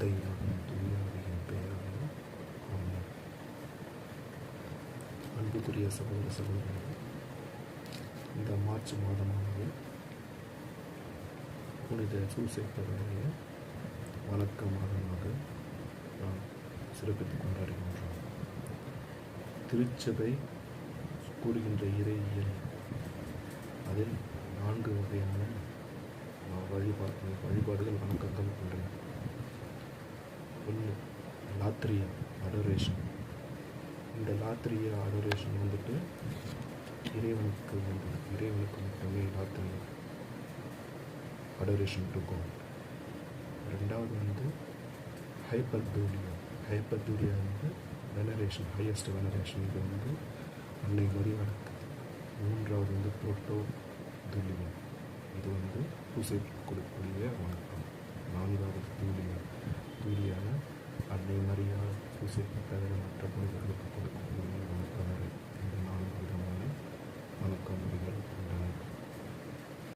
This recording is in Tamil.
தந்தை மகன் தூயாவியின் பெயராலே ஆமென். அன்புக்குரிய சகோதர சகோதரிகளே, இந்த மார்ச் மாதமானது புனித சூசேப்பருடைய வணக்க மாதமாக நாம் சிறப்பித்து கொண்டாடுகின்றோம். திருச்சபை கூறுகின்ற இறையியல் அதில் 4 வகையான வழிபாடுகள் வணக்கங்கள் உள்ளன. ஒன்று லாத்ரியா அடோரேஷன். இந்த லாத்ரியா அடோரேஷன் வந்துட்டு இறைவனுக்கு மட்டுமே லாத்ரியா அடோரேஷன் டு காட். ரெண்டாவது வந்து ஹைப்பர்தூலியா வந்து வெனரேஷன், ஹையஸ்ட் வெனரேஷன். இது வந்து அன்னை மரியாளுக்கு. மூன்றாவது வந்து புரோட்டோதூலியா, இது வந்து சூசைப் கொடுக்கக்கூடிய வணக்கம். நான்காவது தூலியான அன்னை மரியா சூசைப்பை தவிர மற்ற புனிதர்களுக்கு கொடுக்கக்கூடிய